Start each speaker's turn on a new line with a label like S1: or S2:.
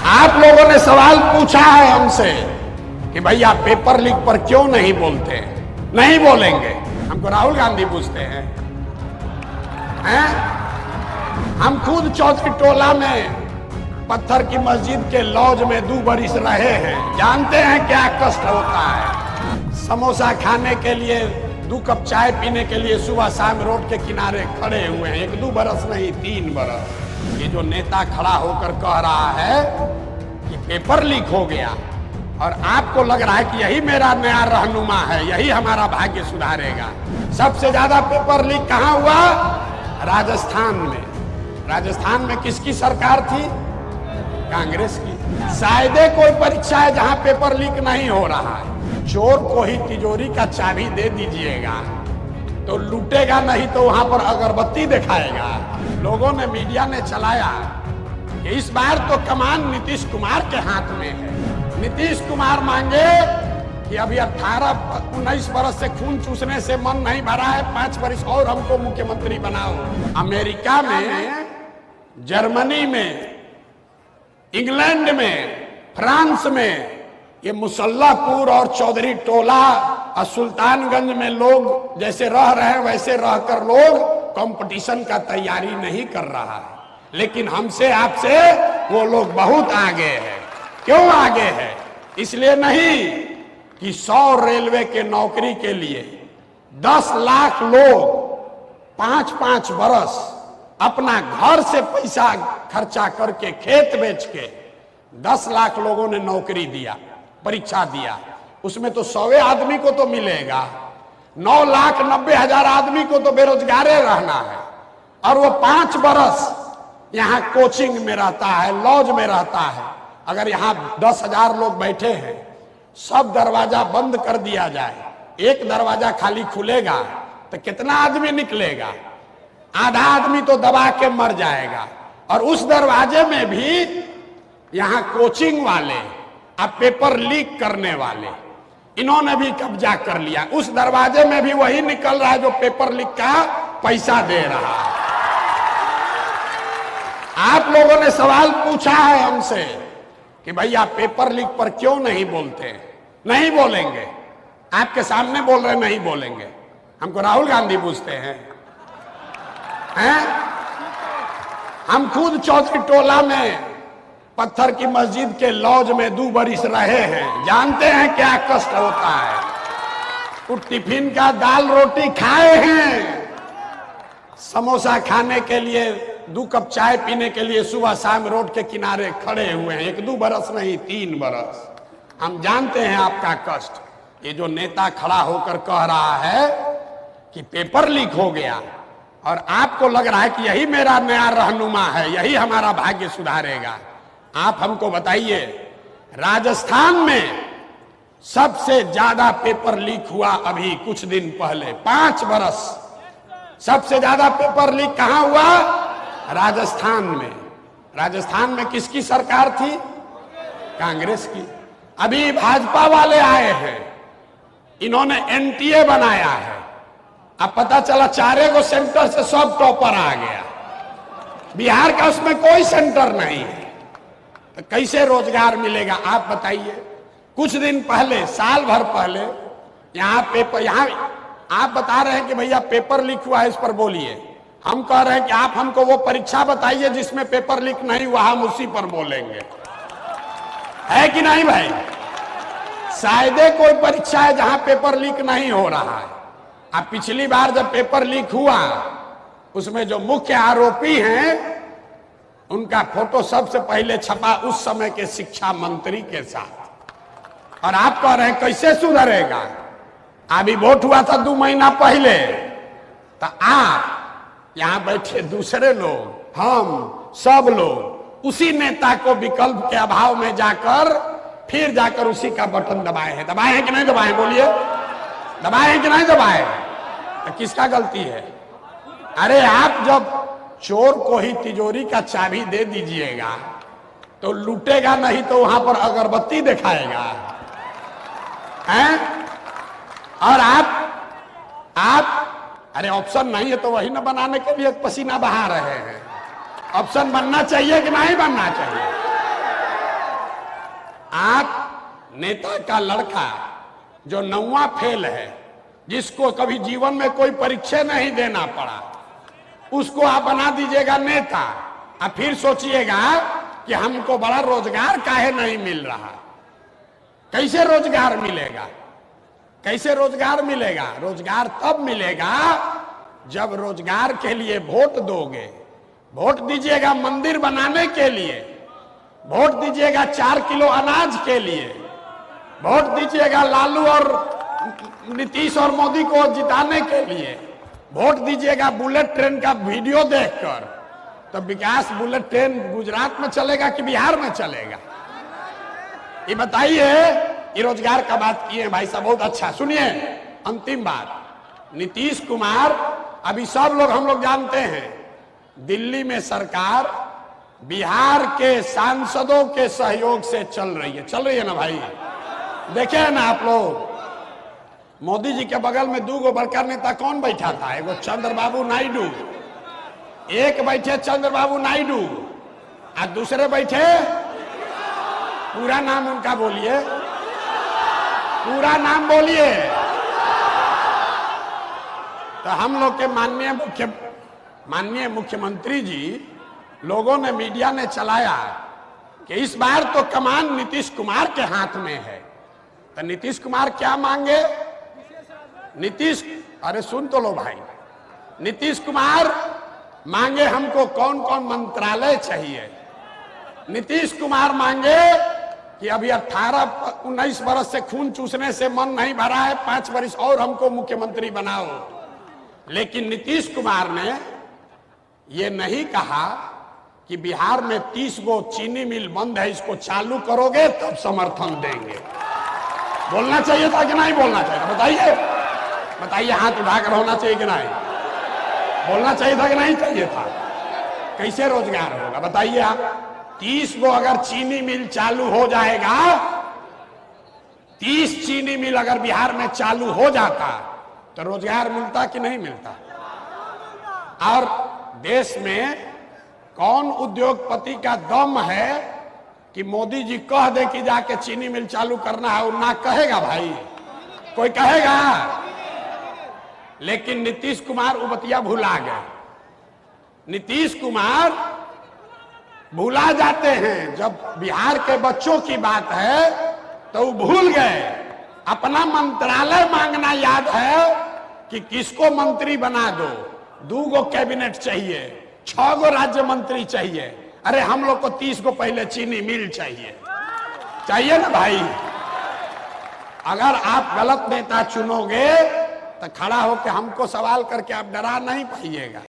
S1: आप लोगों ने सवाल पूछा है हमसे कि भैया पेपर लीक पर क्यों नहीं बोलते। नहीं बोलेंगे। हमको राहुल गांधी पूछते हैं? हम खुद चौधरी टोला में पत्थर की मस्जिद के लॉज में 2 बरिस रहे हैं, जानते हैं क्या कष्ट होता है। समोसा खाने के लिए 2 कप चाय पीने के लिए सुबह शाम रोड के किनारे खड़े हुए हैं। 1-2 बरस नहीं, 3 बरस। ये जो नेता खड़ा होकर कह रहा है कि पेपर लीक हो गया और आपको लग रहा है कि यही मेरा नया रहनुमा है, यही हमारा भाग्य सुधारेगा। सबसे ज्यादा पेपर लीक कहां हुआ? राजस्थान में। राजस्थान में किसकी सरकार थी? कांग्रेस की। शायद कोई परीक्षा है जहां पेपर लीक नहीं हो रहा है। चोर को ही तिजोरी का चाबी दे दीजिएगा तो लूटेगा नहीं तो वहां पर अगरबत्ती दिखाएगा। लोगों ने, मीडिया ने चलाया कि इस बार तो कमान नीतीश कुमार के हाथ में है। नीतीश कुमार मांगे कि अभी 18-19 बरस से खून चूसने से मन नहीं भरा है, 5 बरस और हमको मुख्यमंत्री बनाओ। अमेरिका में, जर्मनी में, इंग्लैंड में, फ्रांस में ये मुसल्लापुर और चौधरी टोला और सुल्तानगंज में लोग जैसे रह रहे हैं वैसे रहकर लोग कंपटीशन का तैयारी नहीं कर रहा है। लेकिन हमसे आपसे वो लोग बहुत आगे हैं। क्यों आगे है? इसलिए नहीं कि 100 रेलवे के नौकरी के लिए 10 लाख लोग 5-5 बरस अपना घर से पैसा खर्चा करके, खेत बेच के 10 लाख लोगों ने नौकरी दिया, परीक्षा दिया। उसमें तो 100 आदमी को तो मिलेगा, 9,90,000 आदमी को तो बेरोजगारे रहना है। और वो 5 बरस यहाँ कोचिंग में रहता है, लॉज में रहता है। अगर यहाँ 10,000 लोग बैठे हैं, सब दरवाजा बंद कर दिया जाए, एक दरवाजा खाली खुलेगा तो कितना आदमी निकलेगा? आधा आदमी तो दबा के मर जाएगा। और उस दरवाजे में भी यहाँ कोचिंग वाले, अब पेपर लीक करने वाले, इन्होंने भी कब्जा कर लिया। उस दरवाजे में भी वही निकल रहा है जो पेपर लीक का पैसा दे रहा है। आप लोगों ने सवाल पूछा है हमसे कि भैया पेपर लीक पर क्यों नहीं बोलते। नहीं बोलेंगे। आपके सामने बोल रहे नहीं बोलेंगे। हमको राहुल गांधी पूछते हैं? हम खुद चौधरी टोला में पत्थर की मस्जिद के लॉज में 2 बरिस रहे हैं, जानते हैं क्या कष्ट होता है। तो टिफिन का दाल रोटी खाए हैं, समोसा खाने के लिए 2 कप चाय पीने के लिए सुबह शाम रोड के किनारे खड़े हुए हैं। 1-2 बरस नहीं, 3 बरस। हम जानते हैं आपका कष्ट। ये जो नेता खड़ा होकर कह रहा है कि पेपर लीक हो गया और आपको लग रहा है कि यही मेरा नया रहनुमा है, यही हमारा भाग्य सुधारेगा। आप हमको बताइए, राजस्थान में सबसे ज्यादा पेपर लीक हुआ अभी कुछ दिन पहले, 5 बरस सबसे ज्यादा पेपर लीक कहां हुआ? राजस्थान में। राजस्थान में किसकी सरकार थी? कांग्रेस की। अभी भाजपा वाले आए हैं, इन्होंने एनटीए बनाया है। अब पता चला 4 सेंटर से सब टॉपर आ गया। बिहार का उसमें कोई सेंटर नहीं है, तो कैसे रोजगार मिलेगा? आप बताइए। कुछ दिन पहले, साल भर पहले, यहाँ पेपर, यहाँ आप बता रहे हैं कि भैया पेपर लीक हुआ है, इस पर बोलिए। हम कह रहे हैं कि आप हमको वो परीक्षा बताइए जिसमें पेपर लीक नहीं हुआ, हम उसी पर बोलेंगे। है कि नहीं भाई? शायद कोई परीक्षा है जहां पेपर लीक नहीं हो रहा है। अब पिछली बार जब पेपर लीक हुआ, उसमें जो मुख्य आरोपी हैं उनका फोटो सबसे पहले छपा उस समय के शिक्षा मंत्री के साथ। और आप कह रहे हैं कैसे सुधरेगा? अभी वोट हुआ था 2 महीना पहले, तो आप यहां बैठे दूसरे लोग, हम सब लोग उसी नेता को विकल्प के अभाव में जाकर फिर जाकर उसी का बटन दबाए हैं। दबाए हैं कि नहीं दबाए? बोलिए, दबाए हैं कि नहीं दबाए? तो किसका गलती है? अरे आप जब चोर को ही तिजोरी का चाबी दे दीजिएगा तो लूटेगा नहीं तो वहां पर अगरबत्ती दिखाएगा। हैं? और आप अरे ऑप्शन नहीं है तो वही ना बनाने के लिए पसीना बहा रहे हैं। ऑप्शन बनना चाहिए कि नहीं बनना चाहिए? आप नेता का लड़का जो 9वां फेल है, जिसको कभी जीवन में कोई परीक्षा नहीं देना पड़ा, उसको आप बना दीजिएगा नेता। अब फिर सोचिएगा कि हमको बड़ा रोजगार काहे नहीं मिल रहा। कैसे रोजगार मिलेगा? कैसे रोजगार मिलेगा? रोजगार तब मिलेगा जब रोजगार के लिए वोट दोगे। वोट दीजिएगा मंदिर बनाने के लिए, वोट दीजिएगा 4 किलो अनाज के लिए, वोट दीजिएगा लालू और नीतीश और मोदी को जिताने के लिए, वोट दीजिएगा बुलेट ट्रेन का वीडियो देखकर। तो विकास बुलेट ट्रेन गुजरात में चलेगा कि बिहार में चलेगा? ये बताइए। ये रोजगार का बात किए भाई साहब, बहुत अच्छा। सुनिए अंतिम बात, नीतीश कुमार, अभी सब लोग हम लोग जानते हैं, दिल्ली में सरकार बिहार के सांसदों के सहयोग से चल रही है ना भाई? देखे है ना आप लोग? मोदी जी के बगल में 2 बड़का नेता कौन बैठा था? एगो चंद्रबाबू नायडू, एक बैठे चंद्रबाबू नायडू और दूसरे बैठे, पूरा नाम उनका बोलिए, पूरा नाम बोलिए। तो हम लोग के माननीय मुख्यमंत्री जी, लोगों ने, मीडिया ने चलाया कि इस बार तो कमान नीतीश कुमार के हाथ में है। तो नीतीश कुमार क्या मांगे? अरे सुन तो लो भाई, नीतीश कुमार मांगे हमको कौन कौन मंत्रालय चाहिए। नीतीश कुमार मांगे कि अभी 18-19 बरस से खून चूसने से मन नहीं भरा है, 5 वर्ष और हमको मुख्यमंत्री बनाओ। लेकिन नीतीश कुमार ने ये नहीं कहा कि बिहार में 30 गो चीनी मिल बंद है, इसको चालू करोगे तब समर्थन देंगे। बोलना चाहिए था कि नहीं बोलना चाहिए? बताइए, बताइए, हाथ उठाकर होना चाहिए कि नहीं? बोलना चाहिए था कि नहीं चाहिए था? कैसे रोजगार होगा बताइए आप? 30 गो अगर चीनी मिल चालू हो जाएगा, 30 चीनी मिल अगर बिहार में चालू हो जाता तो रोजगार मिलता कि नहीं मिलता? और देश में कौन उद्योगपति का दम है कि मोदी जी कह दे कि जाके चीनी मिल चालू करना है, और ना कहेगा भाई? कोई कहेगा? लेकिन नीतीश कुमार उबतिया भुला गए। नीतीश कुमार भुला जाते हैं, जब बिहार के बच्चों की बात है तो वो भूल गए। अपना मंत्रालय मांगना याद है कि किसको मंत्री बना दो। 2 गो कैबिनेट चाहिए, 6 गो राज्य मंत्री चाहिए। अरे हम लोग को 30 गो पहले चीनी मिल चाहिए ना भाई? अगर आप गलत नेता चुनोगे तो खड़ा होकर हमको सवाल करके आप डरा नहीं पाइएगा।